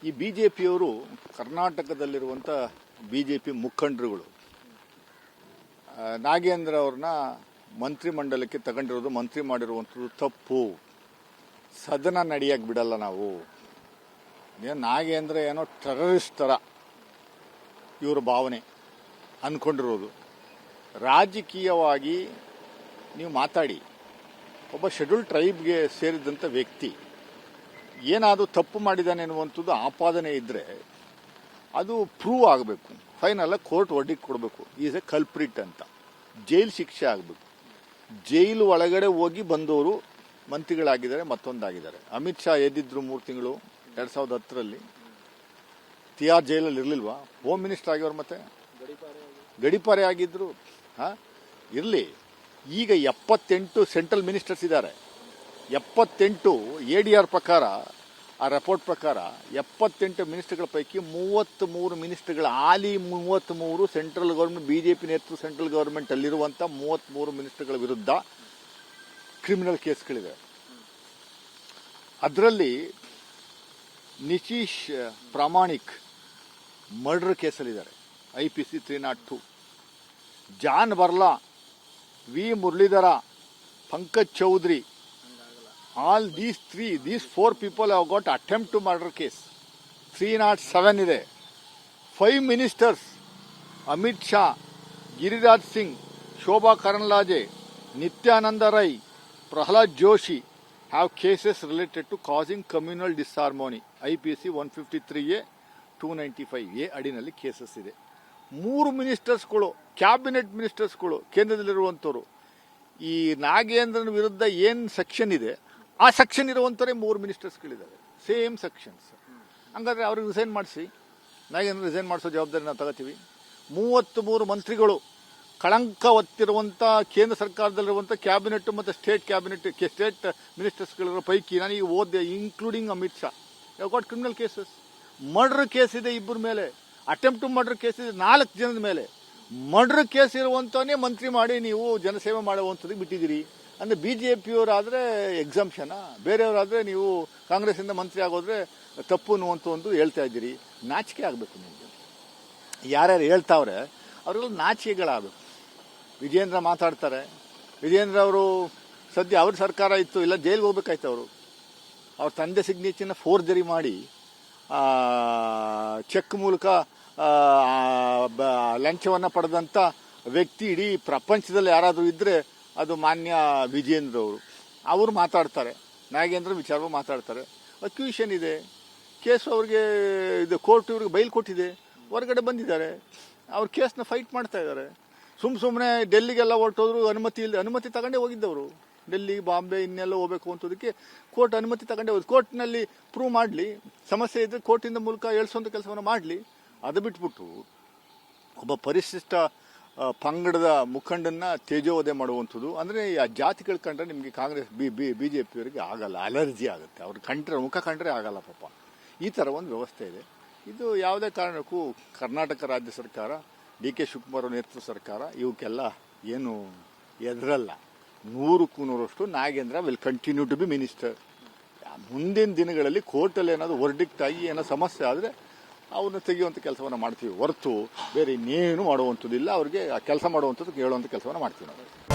ಈ ಬಿಜೆಪಿಯವರು ಕರ್ನಾಟಕದಲ್ಲಿರುವಂಥ ಬಿಜೆಪಿ ಮುಖಂಡರುಗಳು ನಾಗೇಂದ್ರ ಅವ್ರನ್ನ ಮಂತ್ರಿಮಂಡಲಕ್ಕೆ ತಗೊಂಡಿರೋದು, ಮಂತ್ರಿ ಮಾಡಿರುವಂಥದ್ದು ತಪ್ಪು, ಸದನ ನಡೆಯಕ್ಕೆ ಬಿಡಲ್ಲ ನಾವು. ನಾಗೇಂದ್ರ ಏನೋ ಟೆರರಿಸ್ಟ್ ಥರ ಇವ್ರ ಭಾವನೆ ಅಂದ್ಕೊಂಡಿರೋದು. ರಾಜಕೀಯವಾಗಿ ನೀವು ಮಾತಾಡಿ, ಒಬ್ಬ ಶೆಡ್ಯೂಲ್ಡ್ ಟ್ರೈಬ್ಗೆ ಸೇರಿದಂಥ ವ್ಯಕ್ತಿ ಏನಾದರೂ ತಪ್ಪು ಮಾಡಿದ್ದಾನೆ ಅನ್ನುವಂಥದ್ದು ಆಪಾದನೆ ಇದ್ದರೆ ಅದು ಪ್ರೂವ್ ಆಗಬೇಕು. ಫೈನಲ್ ಕೋರ್ಟ್ ವರ್ಡಿಕ್ಟ್ ಕೊಡಬೇಕು, ಈಸ್ ಎ ಕಲ್ಪ್ರಿಟ್ ಅಂತ, ಜೈಲು ಶಿಕ್ಷೆ ಆಗಬೇಕು. ಜೈಲು ಒಳಗಡೆ ಹೋಗಿ ಬಂದವರು ಮಂತ್ರಿಗಳಾಗಿದ್ದಾರೆ, ಮತ್ತೊಂದಾಗಿದ್ದಾರೆ. ಅಮಿತ್ ಶಾ ಎದ್ದಿದ್ರು 3 ತಿಂಗಳು 2010ರಲ್ಲಿ. ತಿಹಾರ್ ಜೈಲಲ್ಲಿ ಇರಲಿಲ್ವಾ? ಹೋಮ್ ಮಿನಿಸ್ಟರ್ ಆಗಿವ್ರು, ಮತ್ತೆ ಗಡಿಪಾರೆ ಆಗಿದ್ರು. ಇರಲಿ. ಈಗ 78 ಸೆಂಟ್ರಲ್ ಮಿನಿಸ್ಟರ್ಸ್ ಇದ್ದಾರೆ. 78 ADR ಪ್ರಕಾರ, ಆ ರಿಪೋರ್ಟ್ ಪ್ರಕಾರ 78 ಮಿನಿಸ್ಟರ್ಗಳ ಪೈಕಿ 33 ಮಿನಿಸ್ಟರ್ಗಳ, ಹಾಲಿ 33 ಸೆಂಟ್ರಲ್ ಗೌರ್ಮೆಂಟ್, ಬಿಜೆಪಿ ನೇತೃತ್ವ ಸೆಂಟ್ರಲ್ ಗೌರ್ಮೆಂಟ್ ಅಲ್ಲಿರುವಂಥ 33 ಮಿನಿಸ್ಟರ್ಗಳ ವಿರುದ್ಧ ಕ್ರಿಮಿನಲ್ ಕೇಸ್ಗಳಿವೆ. ಅದರಲ್ಲಿ ನಿತೀಶ್ ಪ್ರಾಮಾಣಿಕ್ ಮರ್ಡರ್ ಕೇಸಲ್ಲಿದ್ದಾರೆ, IPC 302. John Barla, V Muralidhara, Pankaj Chaudhary, all these 4 people have got attempt to murder case. 307 ಇದೆ. 5 ministers, Amit Shah, Giriraj Singh, Shobha Karandlaje, Nityananda Rai, Pralhad Joshi have cases related to causing communal disharmony. IPC 153A 295A ಅಡಿನಲ್ಲಿ ಕೇಸಸ್ ಇದೆ. 3 ಮಿನಿಸ್ಟರ್ಸ್ಗಳು, ಕ್ಯಾಬಿನೆಟ್ ಮಿನಿಸ್ಟರ್ಸ್ಗಳು ಕೇಂದ್ರದಲ್ಲಿರುವಂಥವ್ರು. ಈ ನಾಗೇಂದ್ರನ ವಿರುದ್ಧ ಏನು ಸೆಕ್ಷನ್ ಇದೆ ಆ ಸೆಕ್ಷನ್ ಇರುವಂಥವರೇ 3 ಮಿನಿಸ್ಟರ್ಸ್ಗಳಿದ್ದಾರೆ, ಸೇಮ್ ಸೆಕ್ಷನ್ಸ್. ಹಂಗಾದ್ರೆ ಅವ್ರಿಗೆ ರಿಸೈನ್ ಮಾಡಿಸಿ, ನಾಗೇಂದ್ರ ರಿಸೈನ್ ಮಾಡಿಸೋ ಜವಾಬ್ದಾರಿ ನಾವು ತಗೋತೀವಿ. 33 ಮಂತ್ರಿಗಳು, ಕಳಂಕ ಹೊತ್ತಿರುವಂಥ ಕೇಂದ್ರ ಸರ್ಕಾರದಲ್ಲಿರುವಂಥ ಕ್ಯಾಬಿನೆಟ್ ಮತ್ತು ಸ್ಟೇಟ್ ಮಿನಿಸ್ಟರ್ಸ್ಗಳಿರೋ ಪೈಕಿ ನನಗೆ ಓದಿದೆ, ಇನ್ಕ್ಲೂಡಿಂಗ್ ಅಮಿತ್ ಶಾ, ಯಾವ got criminal cases. Murder case ಇದೆ 2 ಮೇಲೆ, ಅಟೆಂಪ್ಟ್ ಟು ಮರ್ಡರ್ ಕೇಸ್ ಇದೆ 4 ಜನದ ಮೇಲೆ. ಮರ್ಡರ್ ಕೇಸ್ ಇರುವಂಥವನ್ನೇ ಮಂತ್ರಿ ಮಾಡಿ ನೀವು ಜನಸೇವೆ ಮಾಡುವಂಥದ್ದು ಬಿಟ್ಟಿದ್ದೀರಿ. ಅಂದರೆ BJPಯವರಾದರೆ ಎಕ್ಸಾಮ್ಷನಾ, ಬೇರೆಯವರಾದರೆ ನೀವು ಕಾಂಗ್ರೆಸ್ಸಿಂದ ಮಂತ್ರಿ ಆಗೋದ್ರೆ ತಪ್ಪು ಅನ್ನುವಂಥ ಒಂದು ಹೇಳ್ತಾ ಇದ್ದೀರಿ. ನಾಚಿಕೆ ಆಗಬೇಕು ನಿಮಗೆ. ಯಾರ್ಯಾರು ಹೇಳ್ತಾವ್ರೆ ಅವ್ರಿಗೆಲ್ಲ ನಾಚಿಕೆಗಳಾಗಬೇಕು. ವಿಜೇಂದ್ರ ಮಾತಾಡ್ತಾರೆ. ವಿಜೇಂದ್ರ ಅವರು ಸದ್ಯ ಅವ್ರ ಸರ್ಕಾರ ಇತ್ತು, ಇಲ್ಲ ಜೈಲಿಗೆ ಹೋಗ್ಬೇಕಾಯ್ತು. ಅವ್ರ ತಂದೆ ಸಿಗ್ನೇಚರ್ನ ಫೋರ್ಜರಿ ಮಾಡಿ ಚೆಕ್ ಮೂಲಕ ಲಂಚವನ್ನು ಪಡೆದಂಥ ವ್ಯಕ್ತಿ ಇಡೀ ಪ್ರಪಂಚದಲ್ಲಿ ಯಾರಾದರೂ ಇದ್ದರೆ ಅದು ಮಾನ್ಯ ವಿಜೇಂದ್ರ ಅವರು ಮಾತಾಡ್ತಾರೆ. ನಾಗೇಂದ್ರ ವಿಚಾರವಾಗಿ ಮಾತಾಡ್ತಾರೆ. ಅಕ್ಯೂಷನ್ ಇದೆ, ಕೇಸು ಅವ್ರಿಗೆ ಇದು ಕೋರ್ಟ್ ಇವ್ರಿಗೆ ಬೈಲ್ ಕೊಟ್ಟಿದೆ, ಹೊರಗಡೆ ಬಂದಿದ್ದಾರೆ, ಅವ್ರ ಕೇಸ್ನ ಫೈಟ್ ಮಾಡ್ತಾ ಇದ್ದಾರೆ. ಸುಮ್ಮನೆ ಡೆಲ್ಲಿಗೆಲ್ಲ ಹೊರಟೋದ್ರು, ಅನುಮತಿ ತಗೊಂಡೇ ಹೋಗಿದ್ದವರು. ಡೆಲ್ಲಿ, ಬಾಂಬೆ ಇನ್ನೆಲ್ಲ ಹೋಗ್ಬೇಕು ಅಂತೋದಕ್ಕೆ ಕೋರ್ಟ್ ಅನುಮತಿ ತಗೊಂಡೇ ಹೋಗಿ, ಕೋರ್ಟ್ನಲ್ಲಿ ಪ್ರೂವ್ ಮಾಡಲಿ, ಸಮಸ್ಯೆ ಇದ್ದರೆ ಕೋರ್ಟಿಂದ ಮೂಲಕ ಹೇಳಿಸುವಂಥ ಕೆಲಸವನ್ನು ಮಾಡಲಿ. ಅದು ಬಿಟ್ಬಿಟ್ಟು ಒಬ್ಬ ಪರಿಶಿಷ್ಟ ಪಂಗಡದ ಮುಖಂಡನ್ನ ತೇಜೋವಧೆ ಮಾಡುವಂಥದ್ದು. ಅಂದರೆ ಆ ಜಾತಿಗಳು ಕಂಡ್ರೆ ನಿಮಗೆ ಕಾಂಗ್ರೆಸ್ BJPಯವರಿಗೆ ಆಗಲ್ಲ, ಅಲರ್ಜಿ ಆಗುತ್ತೆ. ಅವ್ರ ಕಂಡ್ರೆ, ಮುಖ ಕಂಡ್ರೆ ಆಗಲ್ಲ ಪಾಪ. ಈ ಥರ ಒಂದು ವ್ಯವಸ್ಥೆ ಇದೆ. ಇದು ಯಾವುದೇ ಕಾರಣಕ್ಕೂ ಕರ್ನಾಟಕ ರಾಜ್ಯ ಸರ್ಕಾರ, DK ಶಿವಕುಮಾರ್ ನೇತೃತ್ವ ಸರ್ಕಾರ ಇವಕ್ಕೆಲ್ಲ ಏನು ಎದುರಲ್ಲ. 100ಕ್ಕೂ 100ರಷ್ಟು Nagendra will continue to be minister. ಮುಂದಿನ ದಿನಗಳಲ್ಲಿ ಕೋರ್ಟಲ್ಲಿ ಏನಾದರೂ ವರ್ಡಿಕ್ಟ್ ಆಗಿ ಏನೋ ಸಮಸ್ಯೆ ಆದರೆ ಅವ್ರನ್ನ ತೆಗೆಯುವಂಥ ಕೆಲಸವನ್ನು ಮಾಡ್ತೀವಿ ಹೊರತು ಬೇರೆ ಇನ್ನೇನು ಮಾಡುವಂಥದ್ದಿಲ್ಲ. ಅವ್ರಿಗೆ ಆ ಕೆಲಸ ಮಾಡುವಂಥದ್ದು ಹೇಳುವಂಥ ಕೆಲಸವನ್ನು ಮಾಡ್ತೀವಿ ನಾವು.